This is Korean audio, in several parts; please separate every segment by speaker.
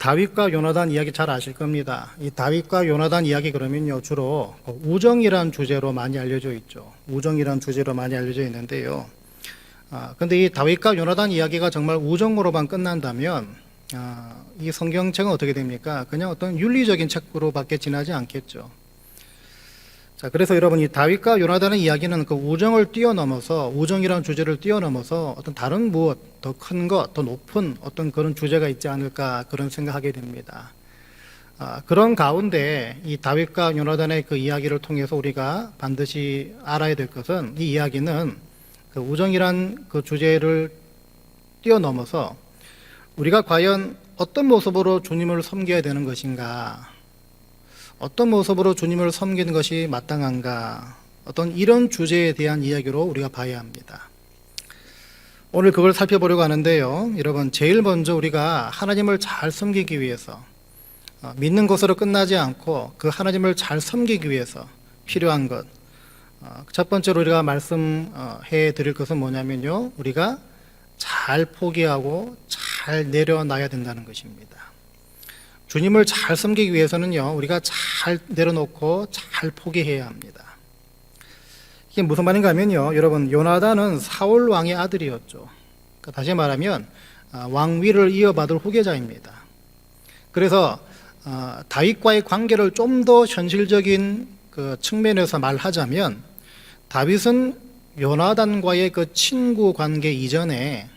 Speaker 1: 다윗과 요나단 이야기 잘 아실 겁니다. 이 다윗과 요나단 이야기 그러면요, 주로 우정이란 주제로 많이 알려져 있죠. 우정이란 주제로 많이 알려져 있는데요. 근데 이 다윗과 요나단 이야기가 정말 우정으로만 끝난다면, 이 성경책은 어떻게 됩니까? 그냥 어떤 윤리적인 책으로밖에 지나지 않겠죠. 자, 그래서 여러분, 이 다윗과 요나단의 이야기는 그 우정을 뛰어넘어서, 우정이라는 주제를 뛰어넘어서 어떤 다른 무엇, 더 큰 것, 더 높은 어떤 그런 주제가 있지 않을까, 그런 생각하게 됩니다. 그런 가운데 이 다윗과 요나단의 그 이야기를 통해서 우리가 반드시 알아야 될 것은, 이 이야기는 그 우정이란 그 주제를 뛰어넘어서 우리가 과연 어떤 모습으로 주님을 섬겨야 되는 것인가, 어떤 모습으로 주님을 섬기는 것이 마땅한가, 어떤 이런 주제에 대한 이야기로 우리가 봐야 합니다. 오늘 그걸 살펴보려고 하는데요. 여러분, 제일 먼저 우리가 하나님을 잘 섬기기 위해서, 믿는 것으로 끝나지 않고 그 하나님을 잘 섬기기 위해서 필요한 것, 첫 번째로 우리가 말씀해 드릴 것은 뭐냐면요, 우리가 잘 포기하고 잘 내려놔야 된다는 것입니다. 주님을 잘 섬기기 위해서는요, 우리가 잘 내려놓고 잘 포기해야 합니다. 이게 무슨 말인가 하면요, 여러분, 요나단은 사울 왕의 아들이었죠. 그러니까 다시 말하면 왕위를 이어받을 후계자입니다. 그래서 다윗과의 관계를 좀 더 현실적인 그 측면에서 말하자면, 다윗은 요나단과의 그 친구 관계 이전에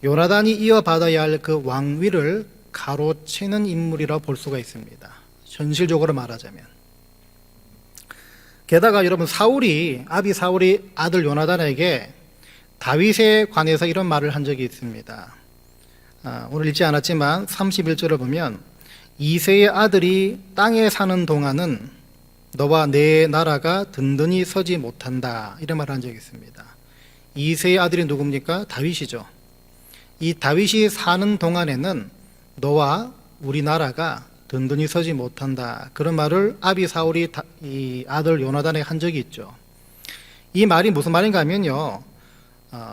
Speaker 1: 요나단이 이어받아야 할 그 왕위를 가로채는 인물이라고 볼 수가 있습니다. 현실적으로 말하자면. 게다가 여러분, 아비 사울이 아들 요나단에게 다윗에 관해서 이런 말을 한 적이 있습니다. 오늘 읽지 않았지만 31절을 보면, 이새의 아들이 땅에 사는 동안은 너와 내 나라가 든든히 서지 못한다, 이런 말을 한 적이 있습니다. 이새의 아들이 누굽니까? 다윗이죠. 이 다윗이 사는 동안에는 너와 우리나라가 든든히 서지 못한다, 그런 말을 아비 사울이 이 아들 요나단에게 한 적이 있죠. 이 말이 무슨 말인가 하면요,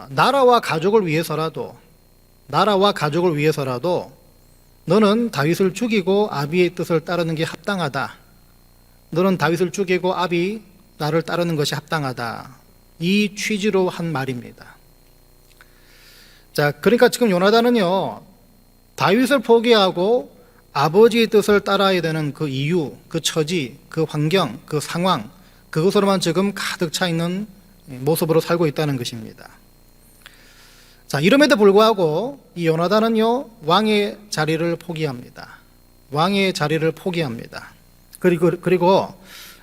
Speaker 1: 나라와 가족을 위해서라도 너는 다윗을 죽이고 아비의 뜻을 따르는 게 합당하다, 너는 다윗을 죽이고 아비 나를 따르는 것이 합당하다, 이 취지로 한 말입니다. 자, 그러니까 지금 요나단은요, 다윗을 포기하고 아버지의 뜻을 따라야 되는 그 이유, 그 처지, 그 환경, 그 상황, 그것으로만 지금 가득 차 있는 모습으로 살고 있다는 것입니다. 자, 이름에도 불구하고 이 요나단은요, 왕의 자리를 포기합니다. 왕의 자리를 포기합니다. 그리고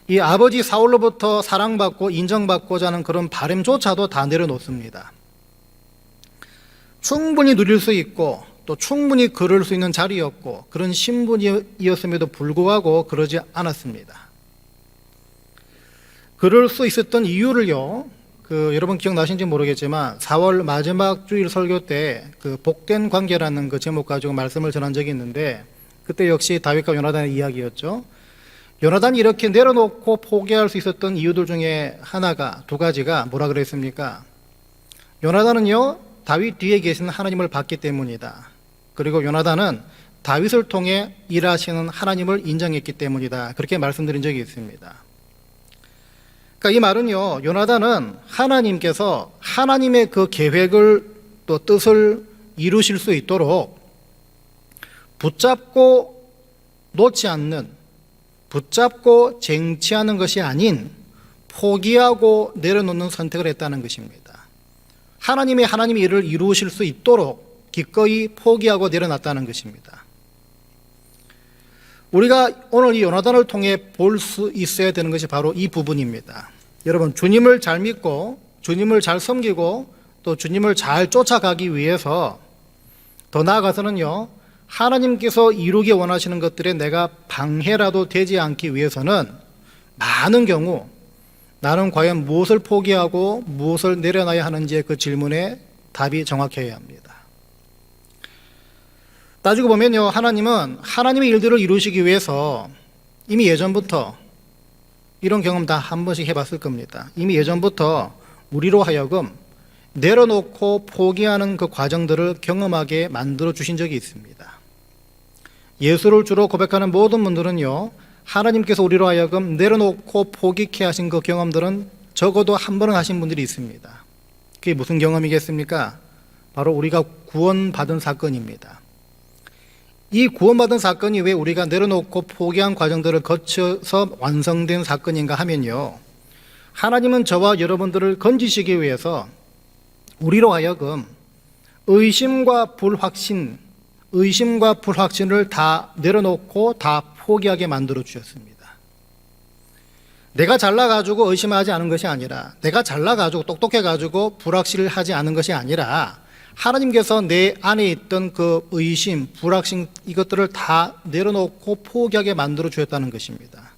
Speaker 1: 이 아버지 사울로부터 사랑받고 인정받고자 하는 그런 바람조차도 다 내려놓습니다. 충분히 누릴 수 있고 또 충분히 그럴 수 있는 자리였고 그런 신분이었음에도 불구하고 그러지 않았습니다. 그럴 수 있었던 이유를요, 여러분 기억나신지 모르겠지만 4월 마지막 주일 설교 때 그 복된 관계라는 그 제목 가지고 말씀을 전한 적이 있는데, 그때 역시 다윗과 요나단의 이야기였죠. 요나단이 이렇게 내려놓고 포기할 수 있었던 이유들 중에 하나가, 두 가지가 뭐라 그랬습니까? 요나단은요, 다윗 뒤에 계신 하나님을 봤기 때문이다. 그리고 요나단은 다윗을 통해 일하시는 하나님을 인정했기 때문이다, 그렇게 말씀드린 적이 있습니다. 그러니까 이 말은요, 요나단은 하나님께서 하나님의 그 계획을 또 뜻을 이루실 수 있도록 붙잡고 놓지 않는, 붙잡고 쟁취하는 것이 아닌 포기하고 내려놓는 선택을 했다는 것입니다. 하나님의 일을 이루실 수 있도록 기꺼이 포기하고 내려놨다는 것입니다. 우리가 오늘 이 요나단을 통해 볼 수 있어야 되는 것이 바로 이 부분입니다. 여러분, 주님을 잘 믿고 주님을 잘 섬기고 또 주님을 잘 쫓아가기 위해서, 더 나아가서는요, 하나님께서 이루기 원하시는 것들에 내가 방해라도 되지 않기 위해서는 많은 경우 나는 과연 무엇을 포기하고 무엇을 내려놔야 하는지의 그 질문에 답이 정확해야 합니다. 따지고 보면요, 하나님은 하나님의 일들을 이루시기 위해서 이미 예전부터, 이런 경험 다 한 번씩 해봤을 겁니다. 이미 예전부터 우리로 하여금 내려놓고 포기하는 그 과정들을 경험하게 만들어 주신 적이 있습니다. 예수를 주로 고백하는 모든 분들은요, 하나님께서 우리로 하여금 내려놓고 포기케 하신 그 경험들은 적어도 한 번은 하신 분들이 있습니다. 그게 무슨 경험이겠습니까? 바로 우리가 구원받은 사건입니다. 이 구원받은 사건이 왜 우리가 내려놓고 포기한 과정들을 거쳐서 완성된 사건인가 하면요, 하나님은 저와 여러분들을 건지시기 위해서 우리로 하여금 의심과 불확신을 다 내려놓고 다 포기하게 만들어 주셨습니다. 내가 잘나가지고 의심하지 않은 것이 아니라, 내가 잘나가지고 똑똑해가지고 불확실하지 않은 것이 아니라, 하나님께서 내 안에 있던 그 의심, 불확신, 이것들을 다 내려놓고 포기하게 만들어 주셨다는 것입니다.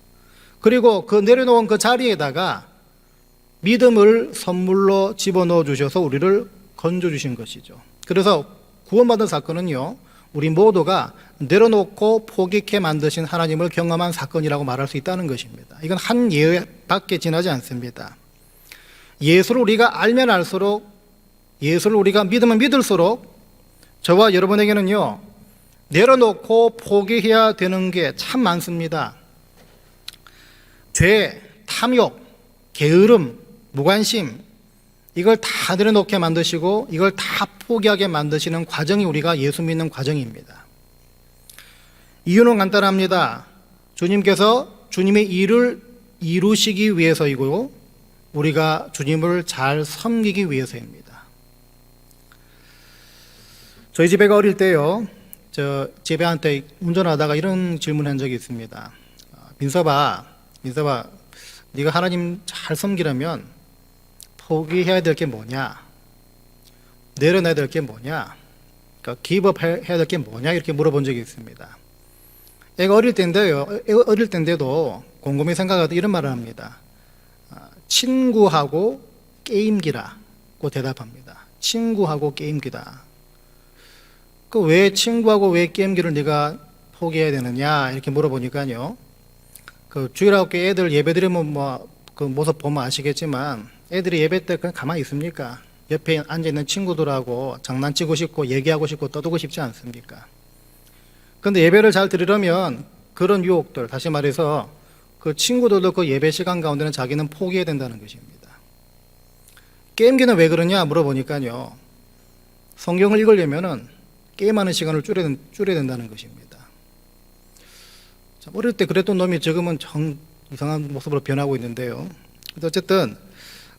Speaker 1: 그리고 그 내려놓은 그 자리에다가 믿음을 선물로 집어넣어 주셔서 우리를 건져 주신 것이죠. 그래서 구원받은 사건은요, 우리 모두가 내려놓고 포기케 만드신 하나님을 경험한 사건이라고 말할 수 있다는 것입니다. 이건 한 예밖에 지나지 않습니다. 예수를 우리가 알면 알수록, 예수를 우리가 믿으면 믿을수록 저와 여러분에게는요, 내려놓고 포기해야 되는 게 참 많습니다. 죄, 탐욕, 게으름, 무관심, 이걸 다 내려놓게 만드시고 이걸 다 포기하게 만드시는 과정이 우리가 예수 믿는 과정입니다. 이유는 간단합니다. 주님께서 주님의 일을 이루시기 위해서이고 우리가 주님을 잘 섬기기 위해서입니다. 저희 집애가 어릴 때요, 제 애한테 운전하다가 이런 질문을 한 적이 있습니다. 민서봐, 네가 하나님 잘 섬기려면 포기해야 될 게 뭐냐? 내려놔야 될 게 뭐냐? 그러니까 기브업 해야 될 게 뭐냐? 이렇게 물어본 적이 있습니다. 애가 어릴 때인데도 곰곰이 생각하다 이런 말을 합니다. 친구하고 게임기라고 대답합니다. 친구하고 게임기다. 그 왜 친구하고 왜 게임기를 네가 포기해야 되느냐? 이렇게 물어보니까요. 그 주일학교에 애들 예배 드리면 그 모습 보면 아시겠지만 애들이 예배 때 그냥 가만히 있습니까? 옆에 앉아있는 친구들하고 장난치고 싶고 얘기하고 싶고 떠들고 싶지 않습니까? 그런데 예배를 잘 드리려면 그런 유혹들, 다시 말해서 그 친구들도 그 예배 시간 가운데는 자기는 포기해야 된다는 것입니다. 게임기는 왜 그러냐 물어보니까요, 성경을 읽으려면은 게임하는 시간을 줄여야 된다는 것입니다. 어릴 때 그랬던 놈이 지금은 정 이상한 모습으로 변하고 있는데요. 어쨌든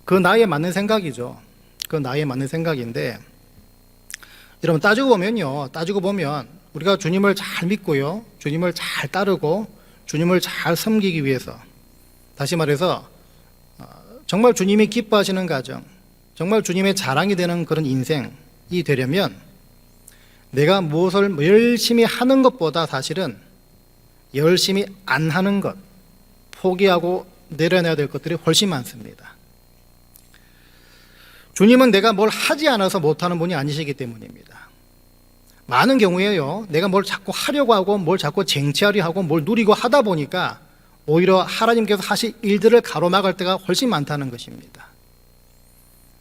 Speaker 1: 그 나이에 맞는 생각이죠. 그 나이에 맞는 생각인데, 여러분 따지고 보면 우리가 주님을 잘 믿고요, 주님을 잘 따르고 주님을 잘 섬기기 위해서, 다시 말해서 정말 주님이 기뻐하시는 가정, 정말 주님의 자랑이 되는 그런 인생이 되려면 내가 무엇을 열심히 하는 것보다 사실은 열심히 안 하는 것, 포기하고 내려놔야 될 것들이 훨씬 많습니다. 주님은 내가 뭘 하지 않아서 못하는 분이 아니시기 때문입니다. 많은 경우에요, 내가 뭘 자꾸 하려고 하고 뭘 자꾸 쟁취하려 하고 뭘 누리고 하다 보니까 오히려 하나님께서 하실 일들을 가로막을 때가 훨씬 많다는 것입니다.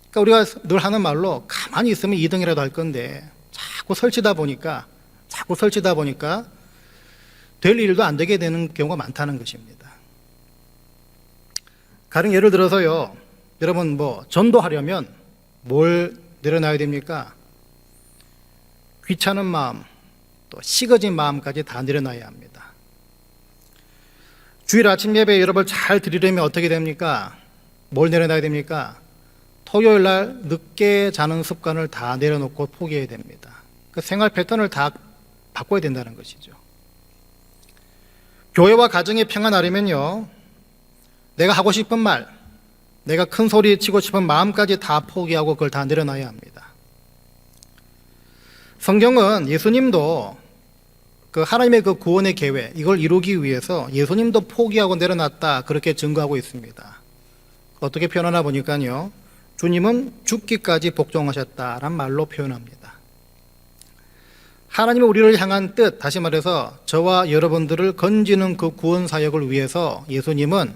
Speaker 1: 그러니까 우리가 늘 하는 말로 가만히 있으면 2등이라도 할 건데 자꾸 설치다 보니까 될 일도 안 되게 되는 경우가 많다는 것입니다. 가령 예를 들어서요, 여러분 전도하려면 뭘 내려놔야 됩니까? 귀찮은 마음, 또 식어진 마음까지 다 내려놔야 합니다. 주일 아침 예배 여러분 잘 드리려면 어떻게 됩니까? 뭘 내려놔야 됩니까? 토요일 날 늦게 자는 습관을 다 내려놓고 포기해야 됩니다. 그 생활 패턴을 다 바꿔야 된다는 것이죠. 교회와 가정이 평안하려면요, 내가 하고 싶은 말, 내가 큰 소리 치고 싶은 마음까지 다 포기하고 그걸 다 내려놔야 합니다. 성경은 예수님도 그 하나님의 그 구원의 계획, 이걸 이루기 위해서 예수님도 포기하고 내려놨다, 그렇게 증거하고 있습니다. 어떻게 표현하나 보니까요, 주님은 죽기까지 복종하셨다란 말로 표현합니다. 하나님은 우리를 향한 뜻, 다시 말해서 저와 여러분들을 건지는 그 구원 사역을 위해서 예수님은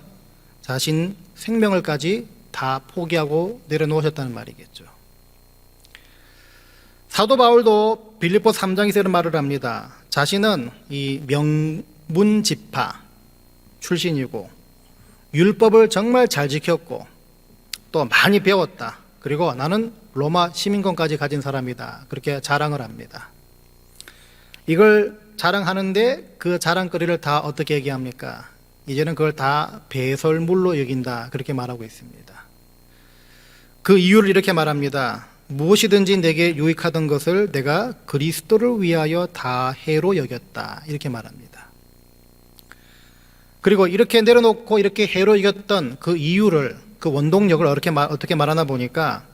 Speaker 1: 자신 생명을까지 다 포기하고 내려놓으셨다는 말이겠죠. 사도 바울도 빌립보 3장에서 이런 말을 합니다. 자신은 이 명문지파 출신이고 율법을 정말 잘 지켰고 또 많이 배웠다. 그리고 나는 로마 시민권까지 가진 사람이다. 그렇게 자랑을 합니다. 이걸 자랑하는데 그 자랑거리를 다 어떻게 얘기합니까? 이제는 그걸 다 배설물로 여긴다. 그렇게 말하고 있습니다. 그 이유를 이렇게 말합니다. 무엇이든지 내게 유익하던 것을 내가 그리스도를 위하여 다 해로 여겼다. 이렇게 말합니다. 그리고 이렇게 내려놓고 이렇게 해로 여겼던 그 이유를, 그 원동력을 어떻게 말하나 보니까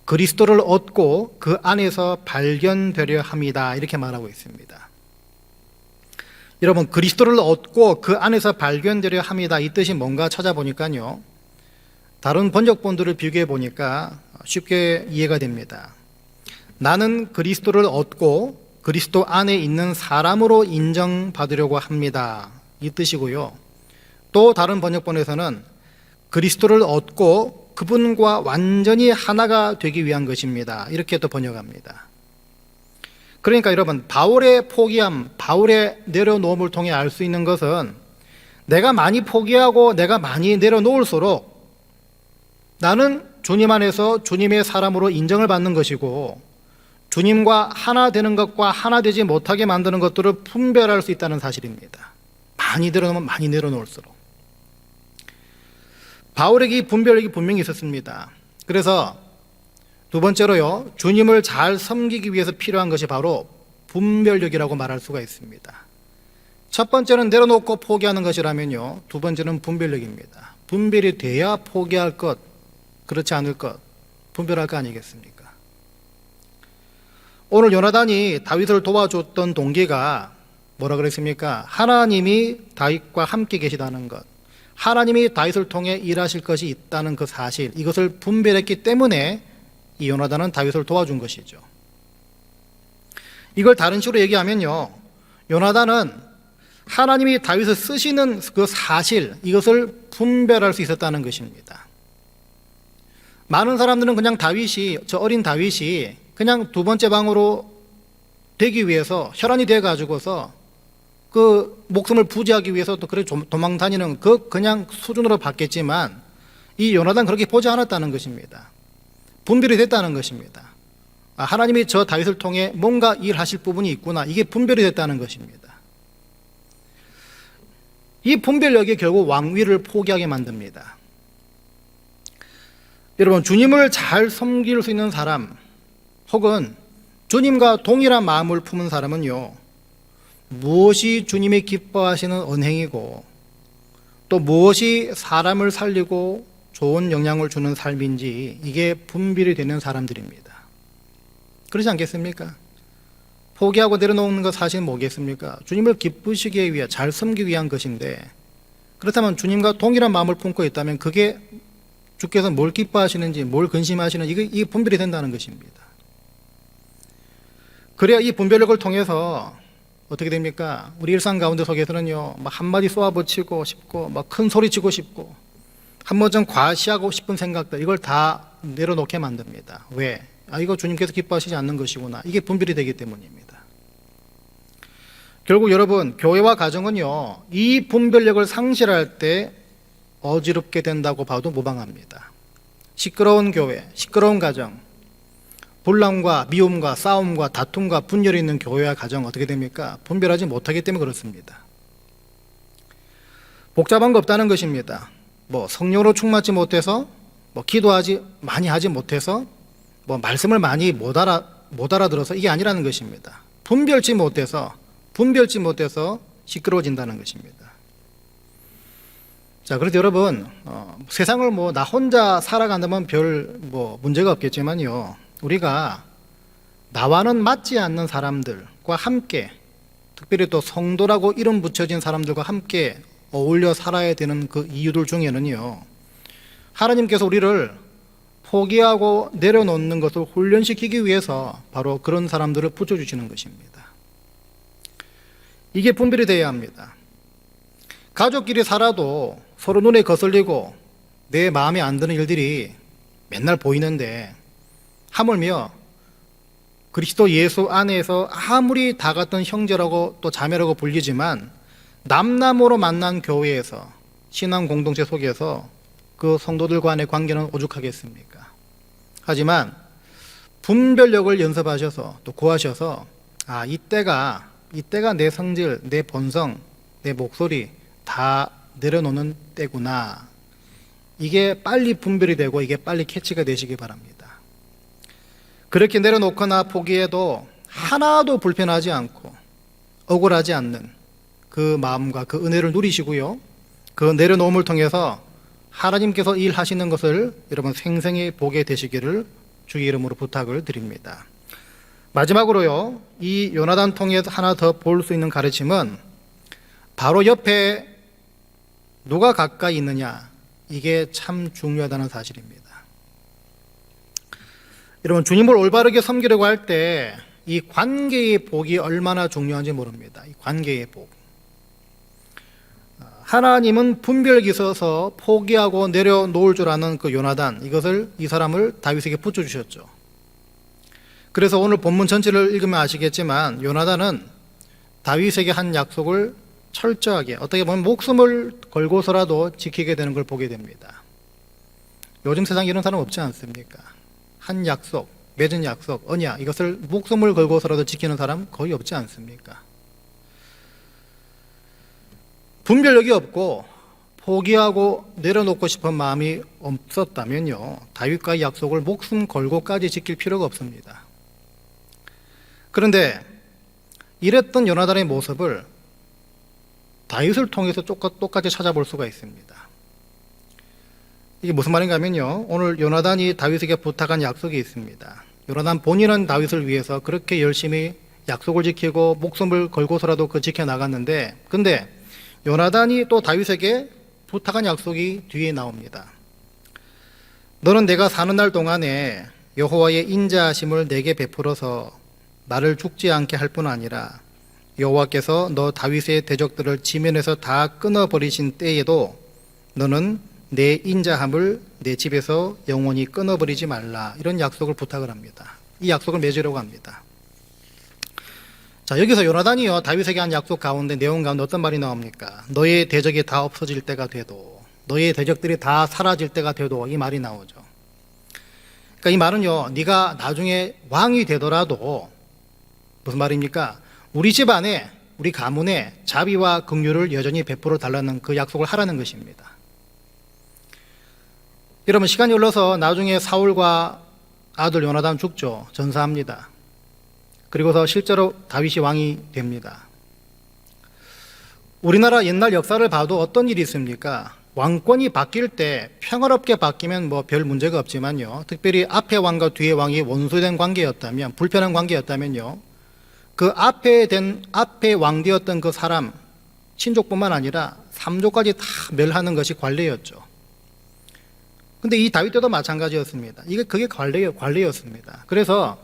Speaker 1: 그리스도를 얻고 그 안에서 발견되려 합니다. 이렇게 말하고 있습니다. 여러분, 그리스도를 얻고 그 안에서 발견되려 합니다. 이 뜻이 뭔가 찾아보니까요. 다른 번역본들을 비교해 보니까 쉽게 이해가 됩니다. 나는 그리스도를 얻고 그리스도 안에 있는 사람으로 인정받으려고 합니다. 이 뜻이고요. 또 다른 번역본에서는 그리스도를 얻고 그분과 완전히 하나가 되기 위한 것입니다. 이렇게 또 번역합니다. 그러니까 여러분, 바울의 포기함, 바울의 내려놓음을 통해 알 수 있는 것은 내가 많이 포기하고 내가 많이 내려놓을수록 나는 주님 안에서 주님의 사람으로 인정을 받는 것이고 주님과 하나 되는 것과 하나 되지 못하게 만드는 것들을 분별할 수 있다는 사실입니다. 많이 내려놓으면 많이 내려놓을수록. 바울에게 이 분별력이 분명히 있었습니다. 그래서 두 번째로요, 주님을 잘 섬기기 위해서 필요한 것이 바로 분별력이라고 말할 수가 있습니다. 첫 번째는 내려놓고 포기하는 것이라면요, 두 번째는 분별력입니다. 분별이 돼야 포기할 것, 그렇지 않을 것, 분별할 거 아니겠습니까? 오늘 요나단이 다윗을 도와줬던 동기가 뭐라 그랬습니까? 하나님이 다윗과 함께 계시다는 것, 하나님이 다윗을 통해 일하실 것이 있다는 그 사실, 이것을 분별했기 때문에 이 요나단은 다윗을 도와준 것이죠. 이걸 다른 식으로 얘기하면요, 요나단은 하나님이 다윗을 쓰시는 그 사실, 이것을 분별할 수 있었다는 것입니다. 많은 사람들은 그냥 저 어린 다윗이 그냥 두 번째 방으로 되기 위해서 혈안이 돼가지고서 그 목숨을 부지하기 위해서 또 그래 도망 다니는 그냥 수준으로 봤겠지만 이 요나단 그렇게 보지 않았다는 것입니다. 분별이 됐다는 것입니다. 하나님이 저 다윗을 통해 뭔가 일하실 부분이 있구나. 이게 분별이 됐다는 것입니다. 이 분별력이 결국 왕위를 포기하게 만듭니다. 여러분, 주님을 잘 섬길 수 있는 사람 혹은 주님과 동일한 마음을 품은 사람은요, 무엇이 주님이 기뻐하시는 언행이고 또 무엇이 사람을 살리고 좋은 영향을 주는 삶인지 이게 분별이 되는 사람들입니다. 그렇지 않겠습니까? 포기하고 내려놓는 것 사실 뭐겠습니까? 주님을 기쁘시기 위해 잘 섬기기 위한 것인데, 그렇다면 주님과 동일한 마음을 품고 있다면 그게 주께서 뭘 기뻐하시는지 뭘 근심하시는지 이게 분별이 된다는 것입니다. 그래야 이 분별력을 통해서 어떻게 됩니까? 우리 일상 가운데 속에서는요, 막 한마디 쏘아붙이고 싶고 막 큰 소리치고 싶고 한 번 좀 과시하고 싶은 생각들, 이걸 다 내려놓게 만듭니다. 왜? 이거 주님께서 기뻐하시지 않는 것이구나. 이게 분별이 되기 때문입니다. 결국 여러분, 교회와 가정은요, 이 분별력을 상실할 때 어지럽게 된다고 봐도 무방합니다. 시끄러운 교회, 시끄러운 가정, 분란과 미움과 싸움과 다툼과 분열이 있는 교회와 가정 어떻게 됩니까? 분별하지 못하기 때문에 그렇습니다. 복잡한 거 없다는 것입니다. 성령으로 충만하지 못해서, 기도하지 많이 하지 못해서, 말씀을 많이 못 알아들어서 이게 아니라는 것입니다. 분별치 못해서 시끄러워진다는 것입니다. 자, 그래서 여러분, 세상을 나 혼자 살아간다면 별 문제가 없겠지만요, 우리가 나와는 맞지 않는 사람들과 함께, 특별히 또 성도라고 이름 붙여진 사람들과 함께 어울려 살아야 되는 그 이유들 중에는요, 하나님께서 우리를 포기하고 내려놓는 것을 훈련시키기 위해서 바로 그런 사람들을 붙여주시는 것입니다. 이게 분별이 되어야 합니다. 가족끼리 살아도 서로 눈에 거슬리고 내 마음에 안 드는 일들이 맨날 보이는데, 하물며 그리스도 예수 안에서 아무리 다 같은 형제라고 또 자매라고 불리지만 남남으로 만난 교회에서 신앙 공동체 속에서 그 성도들 간의 관계는 오죽하겠습니까? 하지만 분별력을 연습하셔서 또 구하셔서 이때가 내 성질, 내 본성, 내 목소리 다 내려놓는 때구나. 이게 빨리 분별이 되고 이게 빨리 캐치가 되시기 바랍니다. 그렇게 내려놓거나 포기해도 하나도 불편하지 않고 억울하지 않는 그 마음과 그 은혜를 누리시고요. 그 내려놓음을 통해서 하나님께서 일하시는 것을 여러분 생생히 보게 되시기를 주의 이름으로 부탁을 드립니다. 마지막으로요, 이 요나단 통해서 하나 더 볼 수 있는 가르침은 바로 옆에 누가 가까이 있느냐, 이게 참 중요하다는 사실입니다. 여러분, 주님을 올바르게 섬기려고 할 때 이 관계의 복이 얼마나 중요한지 모릅니다. 이 관계의 복. 하나님은 분별이 있어서 포기하고 내려놓을 줄 아는 그 요나단, 이 사람을 다윗에게 붙여주셨죠. 그래서 오늘 본문 전체를 읽으면 아시겠지만 요나단은 다윗에게 한 약속을 철저하게, 어떻게 보면 목숨을 걸고서라도 지키게 되는 걸 보게 됩니다. 요즘 세상에 이런 사람 없지 않습니까? 한 약속, 맺은 약속, 언약, 이것을 목숨을 걸고서라도 지키는 사람 거의 없지 않습니까? 분별력이 없고 포기하고 내려놓고 싶은 마음이 없었다면요, 다윗과의 약속을 목숨 걸고까지 지킬 필요가 없습니다. 그런데 이랬던 요나단의 모습을 다윗을 통해서 똑같이 찾아볼 수가 있습니다. 이게 무슨 말인가 하면요, 오늘 요나단이 다윗에게 부탁한 약속이 있습니다. 요나단 본인은 다윗을 위해서 그렇게 열심히 약속을 지키고 목숨을 걸고서라도 그 지켜나갔는데, 근데 요나단이 또 다윗에게 부탁한 약속이 뒤에 나옵니다. 너는 내가 사는 날 동안에 여호와의 인자하심을 내게 베풀어서 나를 죽지 않게 할 뿐 아니라 여호와께서 너 다윗의 대적들을 지면에서 다 끊어버리신 때에도 너는 내 인자함을 내 집에서 영원히 끊어버리지 말라. 이런 약속을 부탁을 합니다. 이 약속을 맺으려고 합니다. 자, 여기서 요나단이요, 다윗에게 한 약속 가운데, 내용 가운데 어떤 말이 나옵니까? 너의 대적이 다 없어질 때가 돼도, 너의 대적들이 다 사라질 때가 돼도, 이 말이 나오죠. 그러니까 이 말은요, 네가 나중에 왕이 되더라도 무슨 말입니까? 우리 집안에, 우리 가문에 자비와 긍휼을 여전히 베풀어 달라는 그 약속을 하라는 것입니다. 여러분, 시간이 흘러서 나중에 사울과 아들 요나단 죽죠. 전사합니다. 그리고서 실제로 다윗이 왕이 됩니다. 우리나라 옛날 역사를 봐도 어떤 일이 있습니까? 왕권이 바뀔 때 평화롭게 바뀌면 뭐 별 문제가 없지만요, 특별히 앞에 왕과 뒤에 왕이 원수된 관계였다면, 불편한 관계였다면요, 그 앞에 왕되었던 그 사람, 친족뿐만 아니라 삼족까지 다 멸하는 것이 관례였죠. 근데 이 다윗 때도 마찬가지였습니다. 그게 관례였습니다. 그래서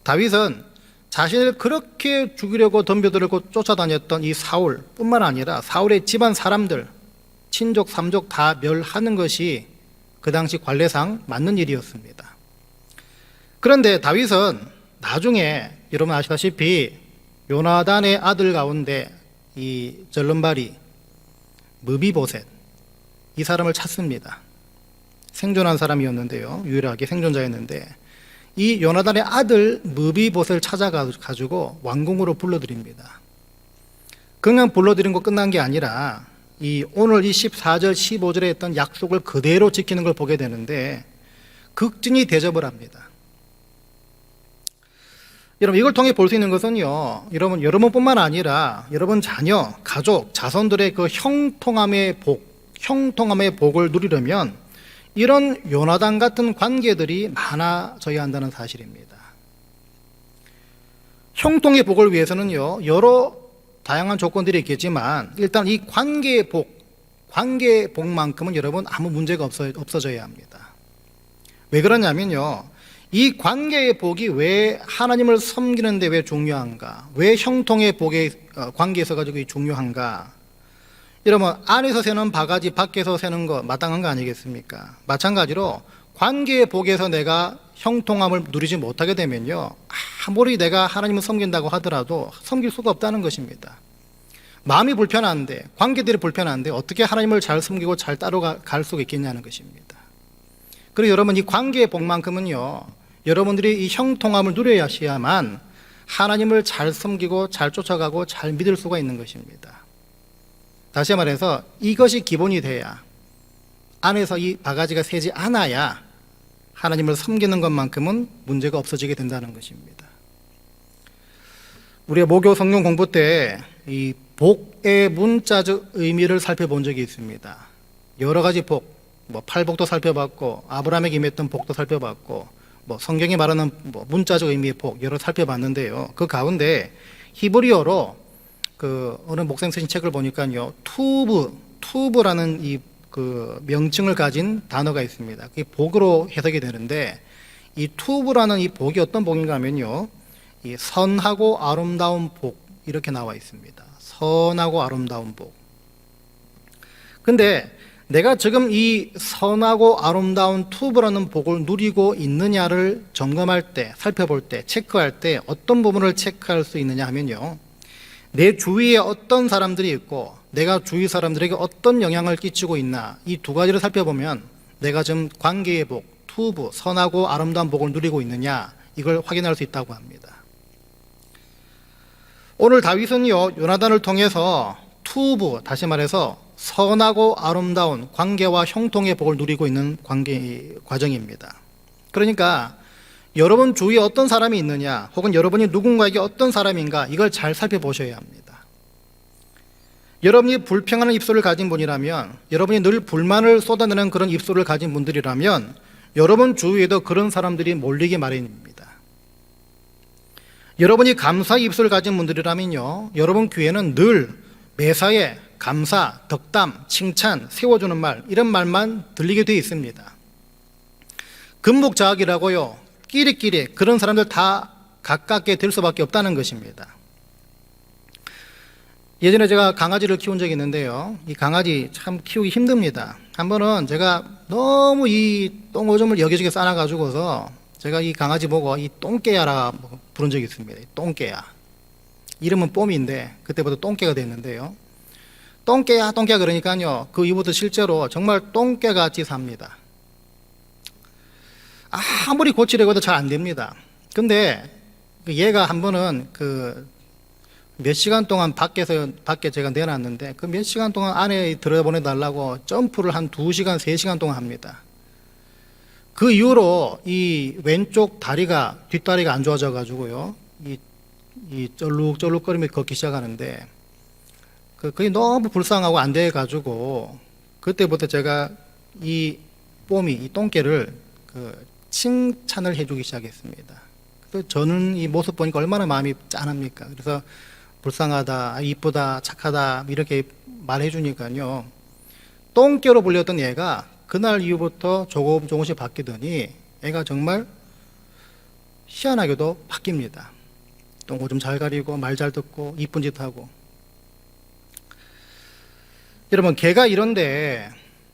Speaker 1: 다윗은 자신을 그렇게 죽이려고 덤벼들고 쫓아다녔던 이 사울뿐만 아니라 사울의 집안 사람들, 친족, 삼족 다 멸하는 것이 그 당시 관례상 맞는 일이었습니다. 그런데 다윗은 나중에 여러분 아시다시피 요나단의 아들 가운데 이 절름발이 므비보셋, 이 사람을 찾습니다. 생존한 사람이었는데요, 유일하게 생존자였는데, 이 요나단의 아들 므비봇을 찾아가지고 왕궁으로 불러들입니다. 그냥 불러들인 거 끝난 게 아니라 오늘 이 14절 15절에 했던 약속을 그대로 지키는 걸 보게 되는데 극진히 대접을 합니다. 여러분, 이걸 통해 볼 수 있는 것은요, 여러분뿐만 아니라 여러분 자녀, 가족, 자손들의 그 형통함의 복을 누리려면 이런 요나단 같은 관계들이 많아져야 한다는 사실입니다. 형통의 복을 위해서는요, 여러 다양한 조건들이 있겠지만 일단 이 관계의 복만큼은 여러분 아무 문제가 없어져야 합니다. 왜 그러냐면요, 이 관계의 복이 왜 하나님을 섬기는데 왜 중요한가, 왜 형통의 관계에서 가지고 중요한가. 여러분, 안에서 새는 바가지 밖에서 새는 거 마땅한 거 아니겠습니까? 마찬가지로 관계의 복에서 내가 형통함을 누리지 못하게 되면요, 아무리 내가 하나님을 섬긴다고 하더라도 섬길 수가 없다는 것입니다. 마음이 불편한데, 관계들이 불편한데 어떻게 하나님을 잘 섬기고 잘 따라갈 수가 있겠냐는 것입니다. 그리고 여러분, 이 관계의 복만큼은요, 여러분들이 이 형통함을 누려야만 하나님을 잘 섬기고 잘 쫓아가고 잘 믿을 수가 있는 것입니다. 다시 말해서 이것이 기본이 돼야, 안에서 이 바가지가 새지 않아야 하나님을 섬기는 것만큼은 문제가 없어지게 된다는 것입니다. 우리가 모교 성경 공부 때 이 복의 문자적 의미를 살펴본 적이 있습니다. 여러 가지 복, 팔복도 살펴봤고 아브라함에게 임했던 복도 살펴봤고 성경이 말하는 문자적 의미의 복 여러 살펴봤는데요. 그 가운데 히브리어로 어느 목사님 쓰신 책을 보니까요, 투브라는 이 명칭을 가진 단어가 있습니다. 그게 복으로 해석이 되는데, 이 투브라는 이 복이 어떤 복인가 하면요, 이 선하고 아름다운 복 이렇게 나와 있습니다. 선하고 아름다운 복. 근데 내가 지금 이 선하고 아름다운 투브라는 복을 누리고 있느냐를 점검할 때, 살펴볼 때, 체크할 때 어떤 부분을 체크할 수 있느냐 하면요, 내 주위에 어떤 사람들이 있고 내가 주위 사람들에게 어떤 영향을 끼치고 있나, 이 두 가지를 살펴보면 내가 지금 관계의 복, 투브, 선하고 아름다운 복을 누리고 있느냐, 이걸 확인할 수 있다고 합니다. 오늘 다윗은요, 요나단을 통해서 투브, 다시 말해서 선하고 아름다운 관계와 형통의 복을 누리고 있는 과정입니다. 그러니까 여러분 주위에 어떤 사람이 있느냐, 혹은 여러분이 누군가에게 어떤 사람인가, 이걸 잘 살펴보셔야 합니다. 여러분이 불평하는 입술을 가진 분이라면, 여러분이 늘 불만을 쏟아내는 그런 입술을 가진 분들이라면 여러분 주위에도 그런 사람들이 몰리기 마련입니다. 여러분이 감사의 입술을 가진 분들이라면요, 여러분 귀에는 늘 매사에 감사, 덕담, 칭찬, 세워주는 말, 이런 말만 들리게 되어 있습니다. 금목자학이라고요, 끼리끼리 그런 사람들 다 가깝게 될 수밖에 없다는 것입니다. 예전에 제가 강아지를 키운 적이 있는데요, 이 강아지 참 키우기 힘듭니다. 한 번은 제가 너무 이 똥오줌을 여기저기 싸놔가지고서 제가 이 강아지 보고 이 똥개야라 부른 적이 있습니다. 똥개야. 이름은 뽐인데 그때부터 똥개가 됐는데요, 똥개야 그러니까요, 그 이후부터 실제로 정말 똥개같이 삽니다. 아무리 고치려고 해도 잘 안 됩니다. 근데 얘가 한 번은 몇 시간 동안 밖에 제가 내놨는데 그 몇 시간 동안 안에 들여보내달라고 점프를 한 2시간, 3시간 동안 합니다. 그 이후로 이 왼쪽 뒷다리가 안 좋아져 가지고요, 이 쩔룩쩔룩거리며 걷기 시작하는데, 그게 너무 불쌍하고 안 돼 가지고 그때부터 제가 이 똥개를 칭찬을 해주기 시작했습니다. 그래서 저는 이 모습 보니까 얼마나 마음이 짠합니까? 그래서 불쌍하다, 이쁘다, 착하다 이렇게 말해주니까요, 똥개로 불렸던 얘가 그날 이후부터 조금씩 바뀌더니 애가 정말 희한하게도 바뀝니다. 똥오줌 잘 가리고 말 잘 듣고 이쁜 짓 하고. 여러분, 개가 이런데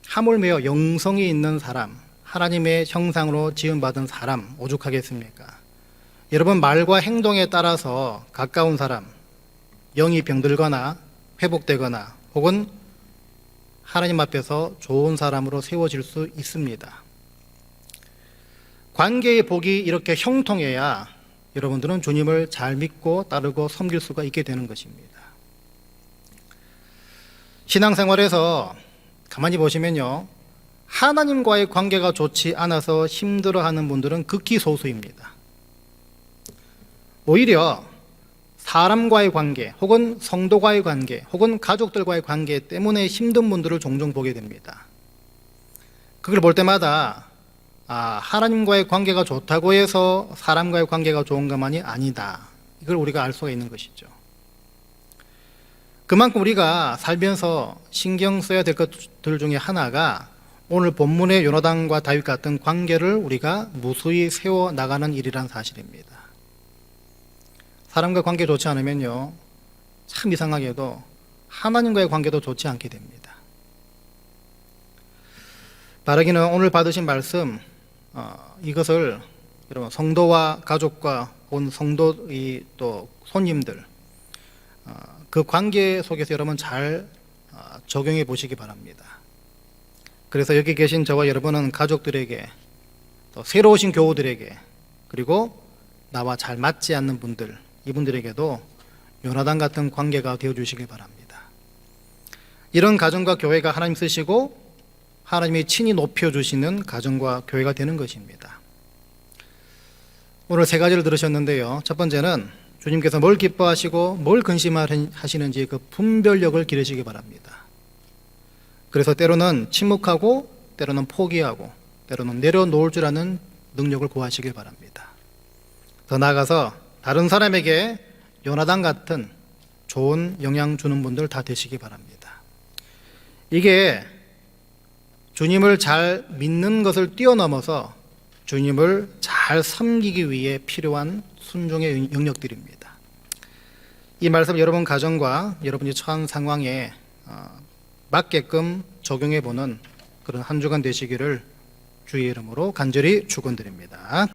Speaker 1: 하물며 영성이 있는 사람, 하나님의 형상으로 지음받은 사람 오죽하겠습니까? 여러분, 말과 행동에 따라서 가까운 사람, 영이 병들거나 회복되거나 혹은 하나님 앞에서 좋은 사람으로 세워질 수 있습니다. 관계의 복이 이렇게 형통해야 여러분들은 주님을 잘 믿고 따르고 섬길 수가 있게 되는 것입니다. 신앙생활에서 가만히 보시면요, 하나님과의 관계가 좋지 않아서 힘들어하는 분들은 극히 소수입니다. 오히려 사람과의 관계, 혹은 성도과의 관계, 혹은 가족들과의 관계 때문에 힘든 분들을 종종 보게 됩니다. 그걸 볼 때마다 하나님과의 관계가 좋다고 해서 사람과의 관계가 좋은 것만이 아니다, 이걸 우리가 알 수가 있는 것이죠. 그만큼 우리가 살면서 신경 써야 될 것들 중에 하나가 오늘 본문의 요나단과 다윗 같은 관계를 우리가 무수히 세워나가는 일이란 사실입니다. 사람과 관계 좋지 않으면요, 참 이상하게도 하나님과의 관계도 좋지 않게 됩니다. 바라기는 오늘 받으신 말씀, 이것을 여러분 성도와 가족과 본 성도의 또 손님들 그 관계 속에서 여러분 잘 적용해 보시기 바랍니다. 그래서 여기 계신 저와 여러분은 가족들에게 또 새로 오신 교우들에게 그리고 나와 잘 맞지 않는 분들 이분들에게도 요나단 같은 관계가 되어 주시기 바랍니다. 이런 가정과 교회가 하나님 쓰시고 하나님이 친히 높여주시는 가정과 교회가 되는 것입니다. 오늘 세 가지를 들으셨는데요. 첫 번째는 주님께서 뭘 기뻐하시고 뭘 근심하시는지 그 분별력을 기르시기 바랍니다. 그래서 때로는 침묵하고 때로는 포기하고 때로는 내려놓을 줄 아는 능력을 구하시길 바랍니다. 더 나아가서 다른 사람에게 요나단 같은 좋은 영향 주는 분들 다 되시기 바랍니다. 이게 주님을 잘 믿는 것을 뛰어넘어서 주님을 잘 섬기기 위해 필요한 순종의 영역들입니다. 이 말씀 여러분 가정과 여러분이 처한 상황에 맞게끔 적용해 보는 그런 한 주간 되시기를 주의 이름으로 간절히 축원드립니다.